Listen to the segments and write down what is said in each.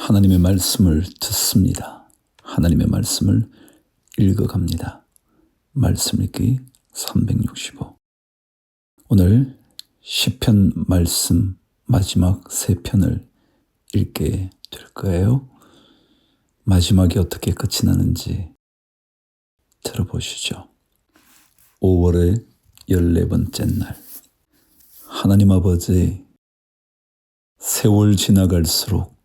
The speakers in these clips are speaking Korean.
하나님의 말씀을 듣습니다. 하나님의 말씀을 읽어갑니다. 말씀 읽기 365. 오늘 시편 말씀 마지막 세 편을 읽게 될 거예요. 마지막이 어떻게 끝이 나는지 들어보시죠. 5월의 14번째 날, 하나님 아버지, 세월 지나갈수록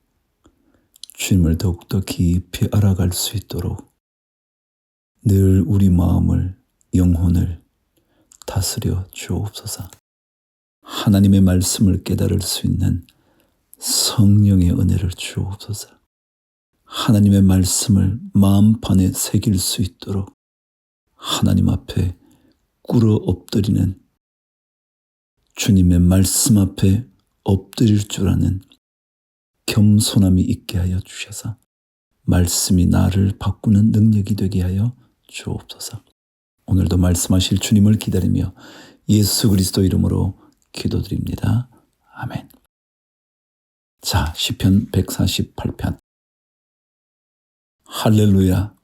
주님을 더욱더 깊이 알아갈 수 있도록 늘 우리 마음을, 영혼을 다스려 주옵소서. 하나님의 말씀을 깨달을 수 있는 성령의 은혜를 주옵소서. 하나님의 말씀을 마음판에 새길 수 있도록 하나님 앞에 꿇어 엎드리는, 주님의 말씀 앞에 엎드릴 줄 아는 겸손함이 있게 하여 주셔서 말씀이 나를 바꾸는 능력이 되게 하여 주옵소서. 오늘도 말씀하실 주님을 기다리며 예수 그리스도 이름으로 기도드립니다. 아멘. 자, 시편 148편. 할렐루야.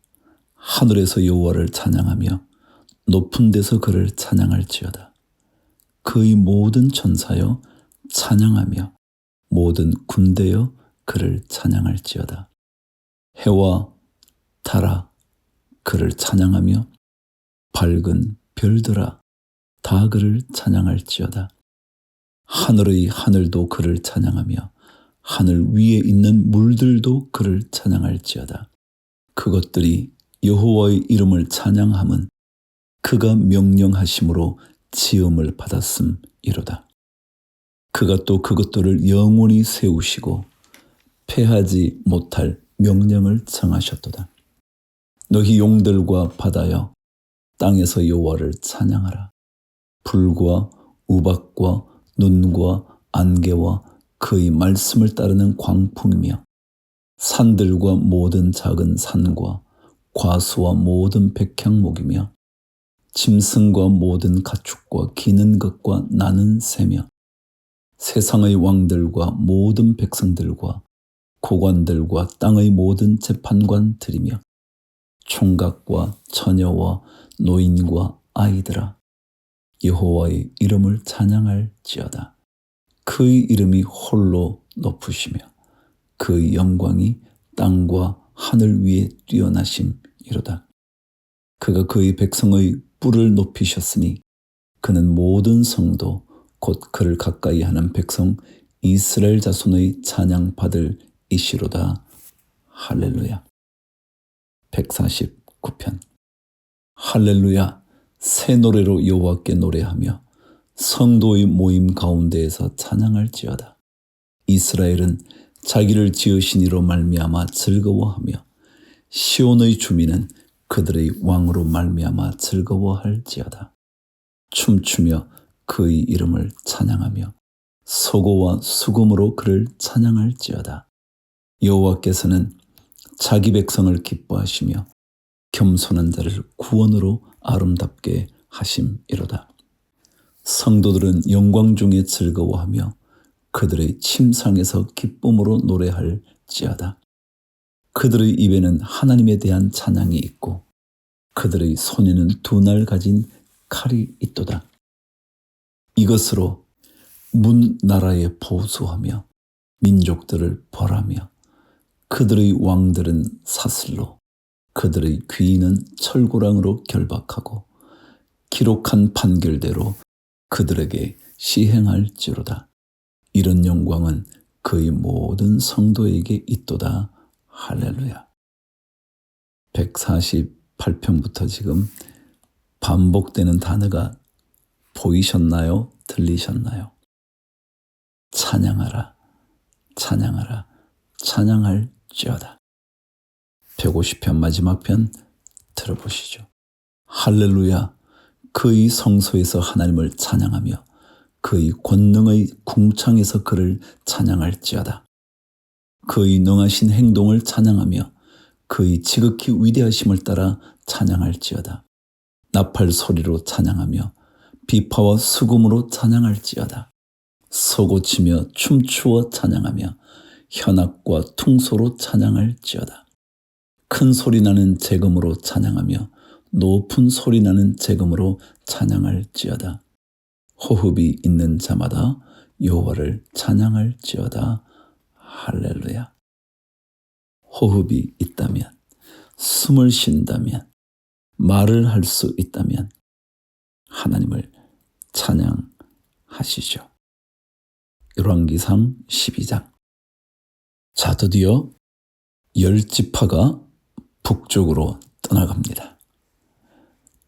하늘에서 여호와를 찬양하며 높은 데서 그를 찬양할지어다. 그의 모든 천사여 찬양하며 모든 군대여 그를 찬양할지어다. 해와 달아 그를 찬양하며 밝은 별들아 다 그를 찬양할지어다. 하늘의 하늘도 그를 찬양하며 하늘 위에 있는 물들도 그를 찬양할지어다. 그것들이 여호와의 이름을 찬양함은 그가 명령하심으로 지음을 받았음이로다. 그가 또 그것들을 영원히 세우시고 패하지 못할 명령을 정하셨도다. 너희 용들과 바다여 땅에서 여호와를 찬양하라. 불과 우박과 눈과 안개와 그의 말씀을 따르는 광풍이며 산들과 모든 작은 산과 과수와 모든 백향목이며 짐승과 모든 가축과 기는 것과 나는 새며 세상의 왕들과 모든 백성들과 고관들과 땅의 모든 재판관들이며 총각과 처녀와 노인과 아이들아 여호와의 이름을 찬양할지어다. 그의 이름이 홀로 높으시며 그의 영광이 땅과 하늘 위에 뛰어나심이로다. 그가 그의 백성의 뿔을 높이셨으니 그는 모든 성도 곧 그를 가까이 하는 백성 이스라엘 자손의 찬양 받을 이시로다. 할렐루야. 149편. 할렐루야. 새 노래로 여호와께 노래하며 성도의 모임 가운데에서 찬양할지어다. 이스라엘은 자기를 지으신 이로 말미암아 즐거워하며 시온의 주민은 그들의 왕으로 말미암아 즐거워할지어다. 춤추며 그의 이름을 찬양하며 소고와 수금으로 그를 찬양할지어다. 여호와께서는 자기 백성을 기뻐하시며 겸손한 자를 구원으로 아름답게 하심이로다. 성도들은 영광 중에 즐거워하며 그들의 침상에서 기쁨으로 노래할지어다. 그들의 입에는 하나님에 대한 찬양이 있고 그들의 손에는 두 날 가진 칼이 있도다. 이것으로 문 나라에 보수하며 민족들을 벌하며 그들의 왕들은 사슬로 그들의 귀인은 철고랑으로 결박하고 기록한 판결대로 그들에게 시행할지로다. 이런 영광은 그의 모든 성도에게 있도다. 할렐루야. 148편부터 지금 반복되는 단어가 보이셨나요? 들리셨나요? 찬양하라, 찬양하라, 찬양할지어다. 150편 마지막 편 들어보시죠. 할렐루야. 그의 성소에서 하나님을 찬양하며 그의 권능의 궁창에서 그를 찬양할지어다. 그의 능하신 행동을 찬양하며 그의 지극히 위대하심을 따라 찬양할지어다. 나팔 소리로 찬양하며 비파와 수금으로 찬양할지어다. 서고치며 춤추어 찬양하며 현악과 퉁소로 찬양할지어다. 큰 소리 나는 재금으로 찬양하며 높은 소리 나는 재금으로 찬양할지어다. 호흡이 있는 자마다 여호와를 찬양할지어다. 할렐루야. 호흡이 있다면, 숨을 쉰다면, 말을 할 수 있다면 하나님을 찬양하시죠. 열왕기상 12장. 자, 드디어 10지파가 북쪽으로 떠나갑니다.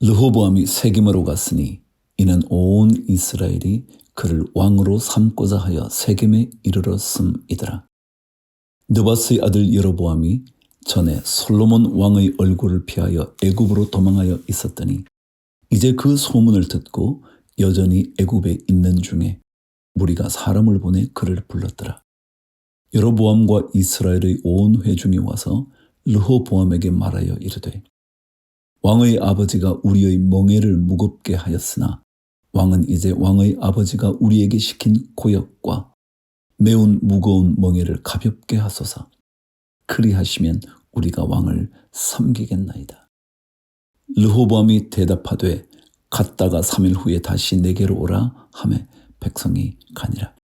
르호보암이 세겜으로 갔으니 이는 온 이스라엘이 그를 왕으로 삼고자 하여 세겜에 이르렀음이더라. 느바스의 아들 여로보암이 전에 솔로몬 왕의 얼굴을 피하여 애굽으로 도망하여 있었더니 이제 그 소문을 듣고 여전히 애굽에 있는 중에 무리가 사람을 보내 그를 불렀더라. 여로보암과 이스라엘의 온 회중이 와서 르호보암에게 말하여 이르되 왕의 아버지가 우리의 멍에를 무겁게 하였으나 왕은 이제 왕의 아버지가 우리에게 시킨 고역과 매운 무거운 멍에를 가볍게 하소서. 그리하시면 우리가 왕을 섬기겠나이다. 르호보암이 대답하되 갔다가 3일 후에 다시 내게로 오라 하매 백성이 가니라.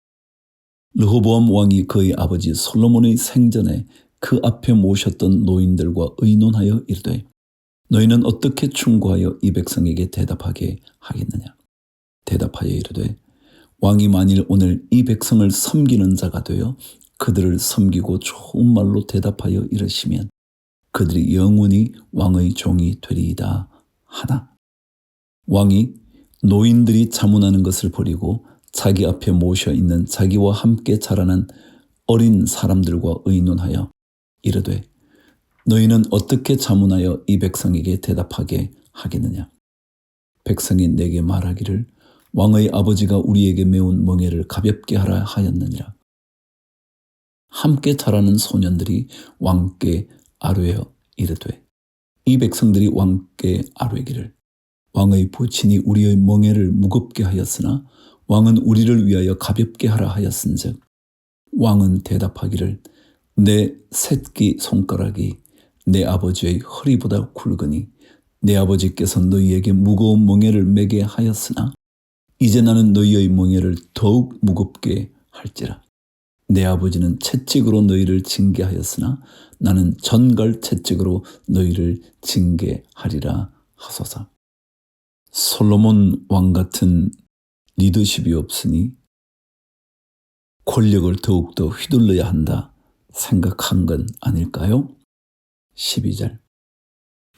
르호보암 왕이 그의 아버지 솔로몬의 생전에 그 앞에 모셨던 노인들과 의논하여 이르되 너희는 어떻게 충고하여 이 백성에게 대답하게 하겠느냐. 대답하여 이르되 왕이 만일 오늘 이 백성을 섬기는 자가 되어 그들을 섬기고 좋은 말로 대답하여 이르시면 그들이 영원히 왕의 종이 되리이다 하나. 왕이 노인들이 자문하는 것을 버리고 자기 앞에 모셔 있는 자기와 함께 자라난 어린 사람들과 의논하여 이르되 너희는 어떻게 자문하여 이 백성에게 대답하게 하겠느냐. 백성이 내게 말하기를 왕의 아버지가 우리에게 매운 멍에를 가볍게 하라 하였느니라. 함께 자라는 소년들이 왕께 아뢰어 이르되 이 백성들이 왕께 아뢰기를 왕의 부친이 우리의 멍에를 무겁게 하였으나 왕은 우리를 위하여 가볍게 하라 하였은즉 왕은 대답하기를 내 새끼 손가락이 내 아버지의 허리보다 굵으니 내 아버지께서 너희에게 무거운 멍에를 매게 하였으나 이제 나는 너희의 멍에를 더욱 무겁게 할지라. 내 아버지는 채찍으로 너희를 징계하였으나 나는 전갈 채찍으로 너희를 징계하리라 하소서. 솔로몬 왕 같은 리더십이 없으니 권력을 더욱더 휘둘러야 한다 생각한 건 아닐까요? 12절.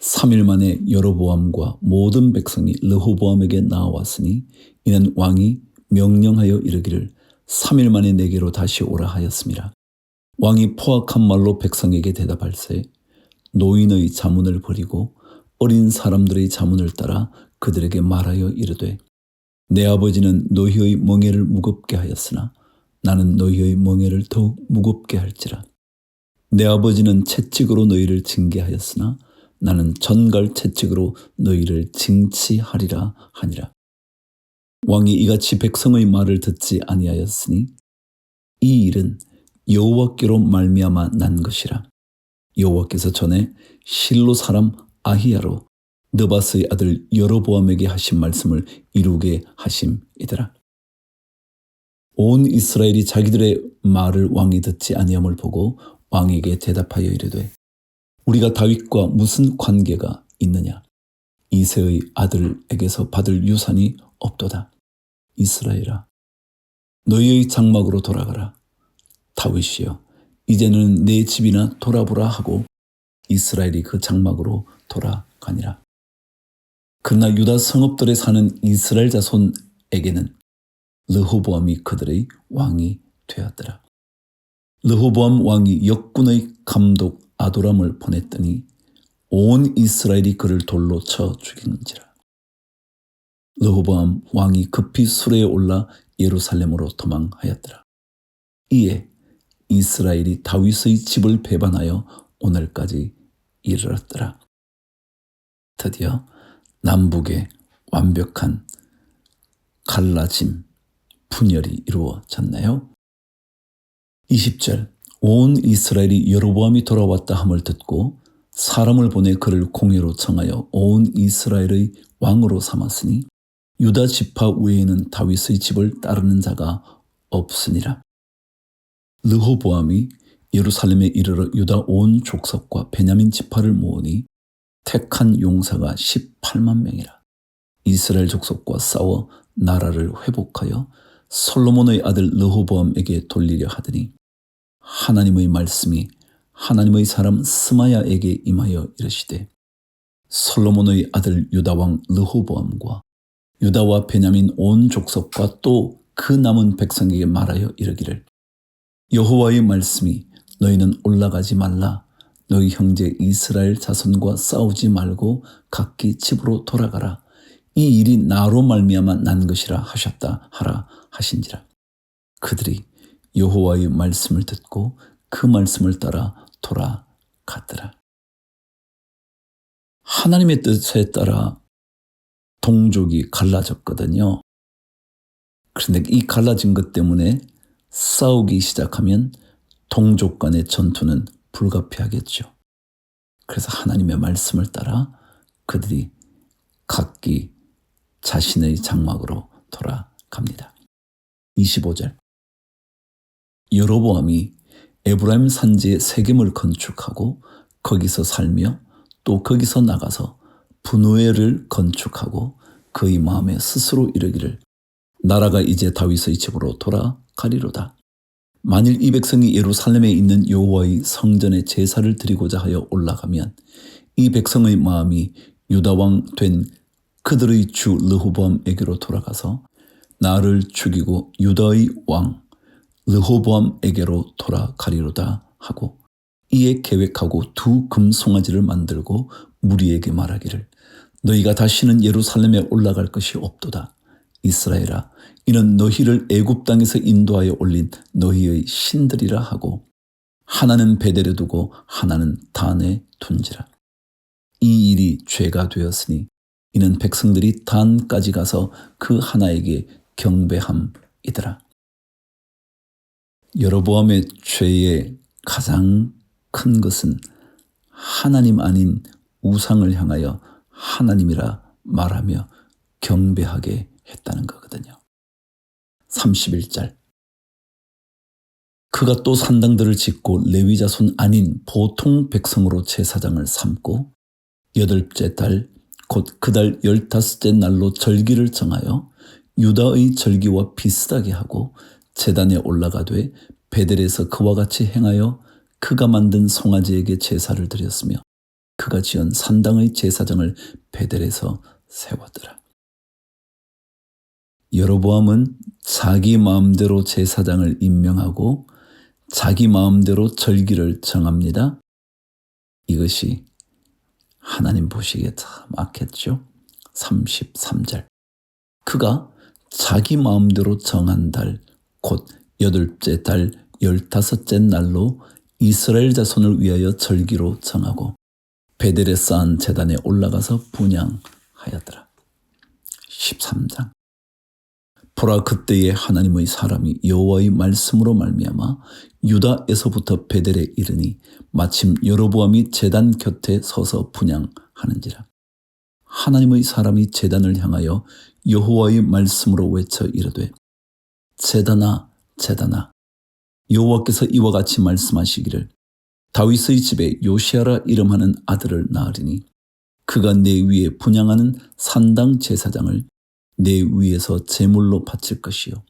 3일 만에 여로보암과 모든 백성이 르호보암에게 나왔으니 이는 왕이 명령하여 이르기를 3일 만에 내게로 다시 오라 하였습니다. 왕이 포악한 말로 백성에게 대답할세 노인의 자문을 버리고 어린 사람들의 자문을 따라 그들에게 말하여 이르되 내 아버지는 너희의 멍에를 무겁게 하였으나 나는 너희의 멍에를 더욱 무겁게 할지라. 내 아버지는 채찍으로 너희를 징계하였으나 나는 전갈 채찍으로 너희를 징치하리라 하니라. 왕이 이같이 백성의 말을 듣지 아니하였으니 이 일은 여호와께로 말미암아 난 것이라. 여호와께서 전에 실로 사람 아히야로 느바스의 아들 여로보암에게 하신 말씀을 이루게 하심이더라. 온 이스라엘이 자기들의 말을 왕이 듣지 아니함을 보고 왕에게 대답하여 이르되 우리가 다윗과 무슨 관계가 있느냐. 이새의 아들에게서 받을 유산이 없도다. 이스라엘아 너희의 장막으로 돌아가라. 다윗이여 이제는 내 집이나 돌아보라 하고 이스라엘이 그 장막으로 돌아가니라. 그러나 유다 성읍들에 사는 이스라엘 자손에게는 르호보암이 그들의 왕이 되었더라. 르호보암 왕이 역군의 감독 아도람을 보냈더니 온 이스라엘이 그를 돌로 쳐 죽이는지라. 르호보암 왕이 급히 수레에 올라 예루살렘으로 도망하였더라. 이에 이스라엘이 다윗의 집을 배반하여 오늘까지 이르렀더라. 드디어 남북의 완벽한 갈라짐, 분열이 이루어졌나요? 20절 온 이스라엘이 여로보암이 돌아왔다 함을 듣고 사람을 보내 그를 공회로 청하여 온 이스라엘의 왕으로 삼았으니 유다 지파 외에는 다윗의 집을 따르는 자가 없으니라. 르호보암이 예루살렘에 이르러 유다 온 족속과 베냐민 지파를 모으니 택한 용사가 18만 명이라. 이스라엘 족속과 싸워 나라를 회복하여 솔로몬의 아들 르호보암에게 돌리려 하더니 하나님의 말씀이 하나님의 사람 스마야에게 임하여 이르시되 솔로몬의 아들 유다왕 르호보암과 유다와 베냐민 온 족속과 또 그 남은 백성에게 말하여 이르기를 여호와의 말씀이 너희는 올라가지 말라. 너희 형제 이스라엘 자손과 싸우지 말고 각기 집으로 돌아가라. 이 일이 나로 말미암아 난 것이라 하셨다 하라 하신지라. 그들이 여호와의 말씀을 듣고 그 말씀을 따라 돌아갔더라. 하나님의 뜻에 따라 동족이 갈라졌거든요. 그런데 이 갈라진 것 때문에 싸우기 시작하면 동족 간의 전투는 불가피하겠죠. 그래서 하나님의 말씀을 따라 그들이 각기 자신의 장막으로 돌아갑니다. 25절 여로보암이 에브라임 산지에 세겜을 건축하고 거기서 살며 또 거기서 나가서 분우엘을 건축하고 그의 마음에 스스로 이르기를 나라가 이제 다윗의 집으로 돌아가리로다. 만일 이 백성이 예루살렘에 있는 여호와의 성전에 제사를 드리고자 하여 올라가면 이 백성의 마음이 유다왕 된 그들의 주 르호보암에게로 돌아가서 나를 죽이고 유다의 왕 르호보암에게로 돌아가리로다 하고 이에 계획하고 두 금송아지를 만들고 무리에게 말하기를 너희가 다시는 예루살렘에 올라갈 것이 없도다. 이스라엘아 이는 너희를 애굽 땅에서 인도하여 올린 너희의 신들이라 하고 하나는 베델에 두고 하나는 단에 둔지라. 이 일이 죄가 되었으니 이는 백성들이 단까지 가서 그 하나에게 경배함이더라. 여로보암의 죄의 가장 큰 것은 하나님 아닌 우상을 향하여 하나님이라 말하며 경배하게 했다는 거거든요. 31절 그가 또 산당들을 짓고 레위 자손 아닌 보통 백성으로 제사장을 삼고 8째 달 곧 그 달 15째 날로 절기를 정하여 유다의 절기와 비슷하게 하고 제단에 올라가되 베델에서 그와 같이 행하여 그가 만든 송아지에게 제사를 드렸으며 그가 지은 산당의 제사장을 베델에서 세웠더라. 여로보암은 자기 마음대로 제사장을 임명하고 자기 마음대로 절기를 정합니다. 이것이 하나님 보시기에 참 악했죠. 33절 그가 자기 마음대로 정한 달 곧 8째 달 15째 날로 이스라엘 자손을 위하여 절기로 정하고 베델에 쌓은 제단에 올라가서 분향하였더라. 13장 보라 그때에 하나님의 사람이 여호와의 말씀으로 말미암아 유다에서부터 베델에 이르니 마침 여로보암이 제단 곁에 서서 분향하는지라. 하나님의 사람이 제단을 향하여 여호와의 말씀으로 외쳐 이르되 제단아 제단아 여호와께서 이와 같이 말씀하시기를 다윗의 집에 요시아라 이름하는 아들을 낳으리니 그가 내 위에 분향하는 산당 제사장을 내 위에서 제물로 바칠 것이요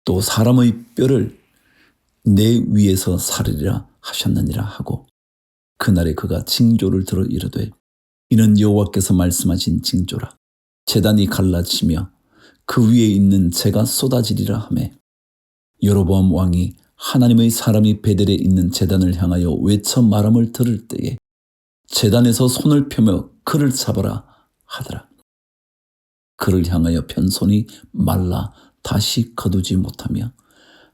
또 사람의 뼈를 내 위에서 살리리라 하셨느니라 하고 그날에 그가 징조를 들어 이르되 이는 여호와께서 말씀하신 징조라. 제단이 갈라지며 그 위에 있는 재가 쏟아지리라 하매 여로보암 왕이 하나님의 사람이 베델에 있는 제단을 향하여 외쳐 말함을 들을 때에 제단에서 손을 펴며 그를 잡아라 하더라. 그를 향하여 편 손이 말라 다시 거두지 못하며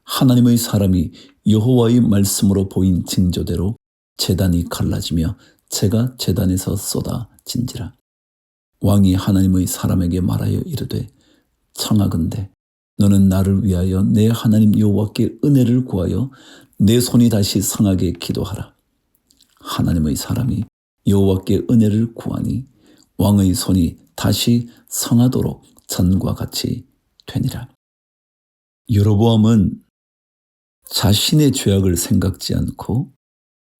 하나님의 사람이 여호와의 말씀으로 보인 징조대로 제단이 갈라지며 재가 제단에서 쏟아진지라. 왕이 하나님의 사람에게 말하여 이르되 청하건대 너는 나를 위하여 내 하나님 여호와께 은혜를 구하여 내 손이 다시 성하게 기도하라. 하나님의 사람이 여호와께 은혜를 구하니 왕의 손이 다시 성하도록 전과 같이 되니라. 여로보암은 자신의 죄악을 생각지 않고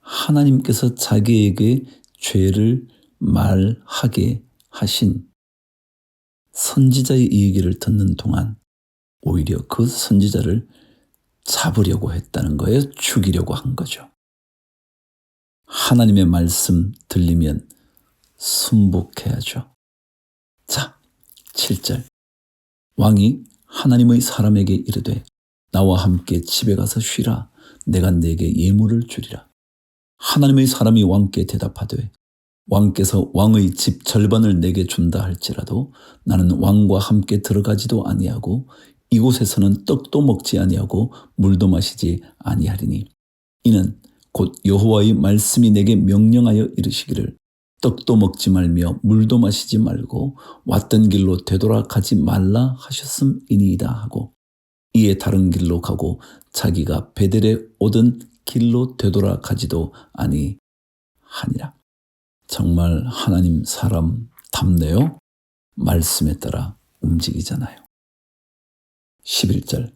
하나님께서 자기에게 죄를 말하게 하신 선지자의 얘기를 듣는 동안 오히려 그 선지자를 잡으려고 했다는 거예요. 죽이려고 한 거죠. 하나님의 말씀 들리면 순복해야죠. 자, 7절. 왕이 하나님의 사람에게 이르되 나와 함께 집에 가서 쉬라. 내가 네게 예물을 주리라. 하나님의 사람이 왕께 대답하되 왕께서 왕의 집 절반을 내게 준다 할지라도 나는 왕과 함께 들어가지도 아니하고 이곳에서는 떡도 먹지 아니하고 물도 마시지 아니하리니 이는 곧 여호와의 말씀이 내게 명령하여 이르시기를 떡도 먹지 말며 물도 마시지 말고 왔던 길로 되돌아가지 말라 하셨음이니이다 하고 이에 다른 길로 가고 자기가 베델에 오던 길로 되돌아가지도 아니하니라. 정말 하나님 사람답네요. 말씀에 따라 움직이잖아요. 11절.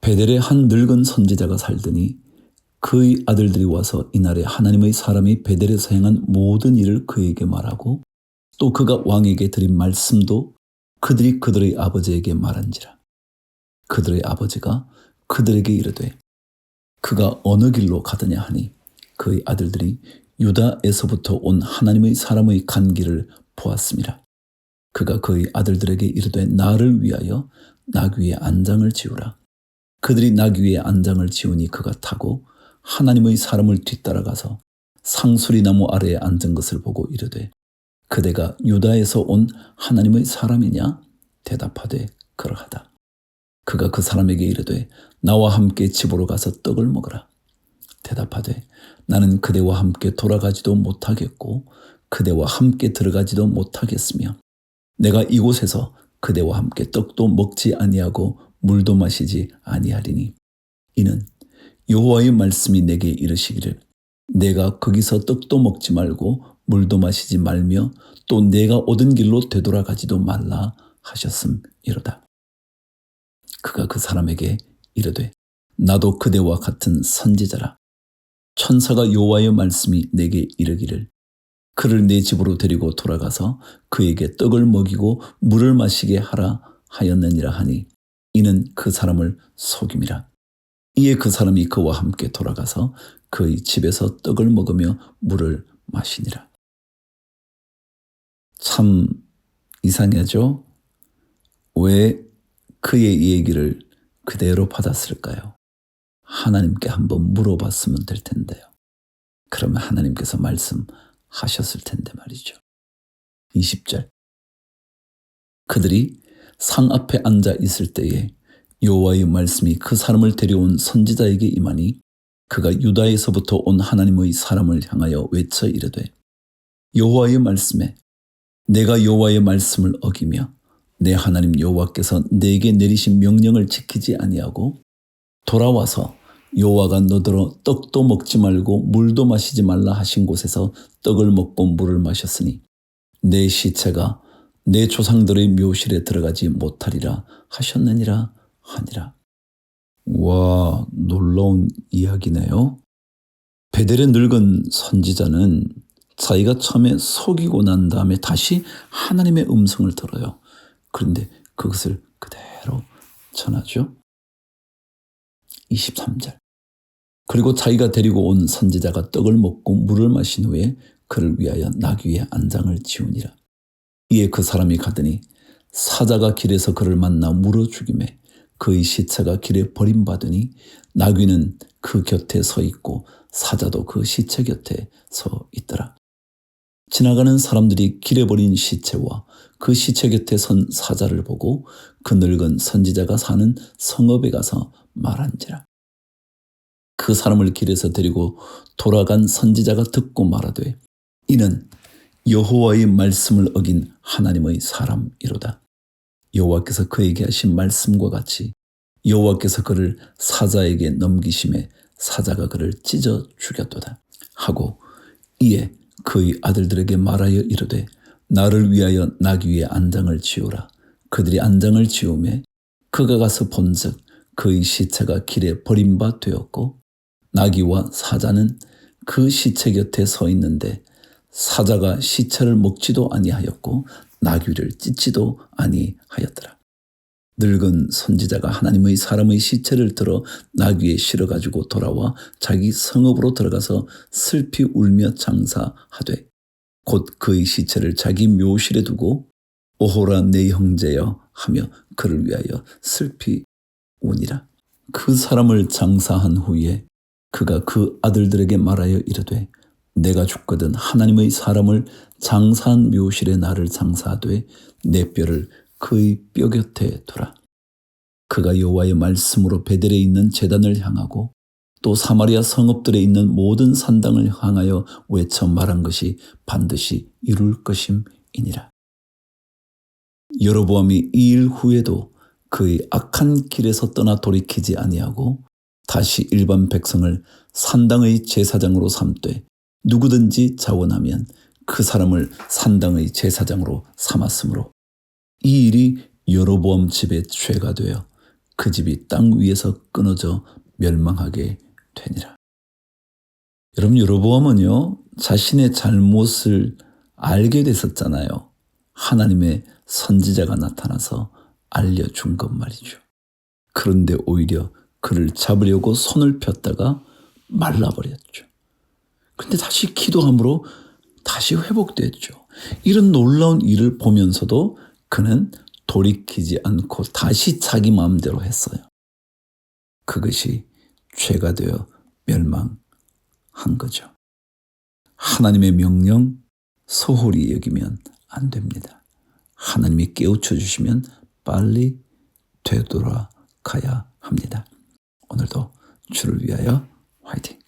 베델에 한 늙은 선지자가 살더니 그의 아들들이 와서 이날에 하나님의 사람이 베델에서 행한 모든 일을 그에게 말하고 또 그가 왕에게 드린 말씀도 그들이 그들의 아버지에게 말한지라. 그들의 아버지가 그들에게 이르되 그가 어느 길로 가더냐 하니 그의 아들들이 유다에서부터 온 하나님의 사람의 간 길을 보았음이라. 그가 그의 아들들에게 이르되 나를 위하여 낙 위에 안장을 지우라. 그들이 낙 위에 안장을 지우니 그가 타고 하나님의 사람을 뒤따라가서 상수리 나무 아래에 앉은 것을 보고 이르되 그대가 유다에서 온 하나님의 사람이냐? 대답하되 그러하다. 그가 그 사람에게 이르되 나와 함께 집으로 가서 떡을 먹으라. 대답하되 나는 그대와 함께 돌아가지도 못하겠고 그대와 함께 들어가지도 못하겠으며 내가 이곳에서 그대와 함께 떡도 먹지 아니하고 물도 마시지 아니하리니 이는 여호와의 말씀이 내게 이르시기를 내가 거기서 떡도 먹지 말고 물도 마시지 말며 또 내가 오던 길로 되돌아가지도 말라 하셨음이로다. 그가 그 사람에게 이르되 나도 그대와 같은 선지자라. 천사가 여호와의 말씀이 내게 이르기를 그를 내 집으로 데리고 돌아가서 그에게 떡을 먹이고 물을 마시게 하라 하였느니라 하니 이는 그 사람을 속임이라. 이에 그 사람이 그와 함께 돌아가서 그의 집에서 떡을 먹으며 물을 마시니라. 참 이상하죠? 왜 그의 얘기를 그대로 받았을까요? 하나님께 한번 물어봤으면 될 텐데요. 그러면 하나님께서 말씀하셨을 텐데 말이죠. 20절. 그들이 상 앞에 앉아 있을 때에 여호와의 말씀이 그 사람을 데려온 선지자에게 임하니 그가 유다에서부터 온 하나님의 사람을 향하여 외쳐 이르되 여호와의 말씀에 내가 여호와의 말씀을 어기며 내 하나님 여호와께서 내게 내리신 명령을 지키지 아니하고 돌아와서 여호와가 너더러 떡도 먹지 말고 물도 마시지 말라 하신 곳에서 떡을 먹고 물을 마셨으니 내 시체가 내 조상들의 묘실에 들어가지 못하리라 하셨느니라 하니라. 와, 놀라운 이야기네요. 베델의 늙은 선지자는 자기가 처음에 속이고 난 다음에 다시 하나님의 음성을 들어요. 그런데 그것을 그대로 전하죠. 23절. 그리고 자기가 데리고 온 선지자가 떡을 먹고 물을 마신 후에 그를 위하여 낙 위에 안장을 지우니라. 이에 그 사람이 가더니 사자가 길에서 그를 만나 물어 죽이매 그의 시체가 길에 버림받으니 낙 위는 그 곁에 서 있고 사자도 그 시체 곁에 서 있더라. 지나가는 사람들이 길에 버린 시체와 그 시체 곁에 선 사자를 보고 그 늙은 선지자가 사는 성읍에 가서 말한지라. 그 사람을 길에서 데리고 돌아간 선지자가 듣고 말하되 이는 여호와의 말씀을 어긴 하나님의 사람이로다. 여호와께서 그에게 하신 말씀과 같이 여호와께서 그를 사자에게 넘기심에 사자가 그를 찢어 죽였도다 하고 이에 그의 아들들에게 말하여 이르되 나를 위하여 나귀 위에 안장을 지우라. 그들이 안장을 지우매 그가 가서 본즉 그의 시체가 길에 버린 바 되었고 나귀와 사자는 그 시체 곁에 서 있는데 사자가 시체를 먹지도 아니하였고 나귀를 찢지도 아니하였더라. 늙은 선지자가 하나님의 사람의 시체를 들어 나귀에 실어가지고 돌아와 자기 성읍으로 들어가서 슬피 울며 장사하되 곧 그의 시체를 자기 묘실에 두고 오호라 내 형제여 하며 그를 위하여 슬피 우니라. 그 사람을 장사한 후에 그가 그 아들들에게 말하여 이르되 내가 죽거든 하나님의 사람을 장사한 묘실에 나를 장사하되 내 뼈를 그의 뼈 곁에 두라. 그가 여호와의 말씀으로 베델에 있는 제단을 향하고 또 사마리아 성읍들에 있는 모든 산당을 향하여 외쳐 말한 것이 반드시 이룰 것임이니라. 여로보암이 이 일 후에도 그의 악한 길에서 떠나 돌이키지 아니하고 다시 일반 백성을 산당의 제사장으로 삼되 누구든지 자원하면 그 사람을 산당의 제사장으로 삼았으므로 이 일이 여로보암 집의 죄가 되어 그 집이 땅 위에서 끊어져 멸망하게 되니라. 여러분, 여로보암은요 자신의 잘못을 알게 됐었잖아요. 하나님의 선지자가 나타나서 알려준 것 말이죠. 그런데 오히려 그를 잡으려고 손을 폈다가 말라버렸죠. 근데 다시 기도함으로 다시 회복됐죠. 이런 놀라운 일을 보면서도 그는 돌이키지 않고 다시 자기 마음대로 했어요. 그것이 죄가 되어 멸망한 거죠. 하나님의 명령 소홀히 여기면 안 됩니다. 하나님이 깨우쳐 주시면 빨리 되돌아가야 합니다. 오늘도 주를 위하여 화이팅!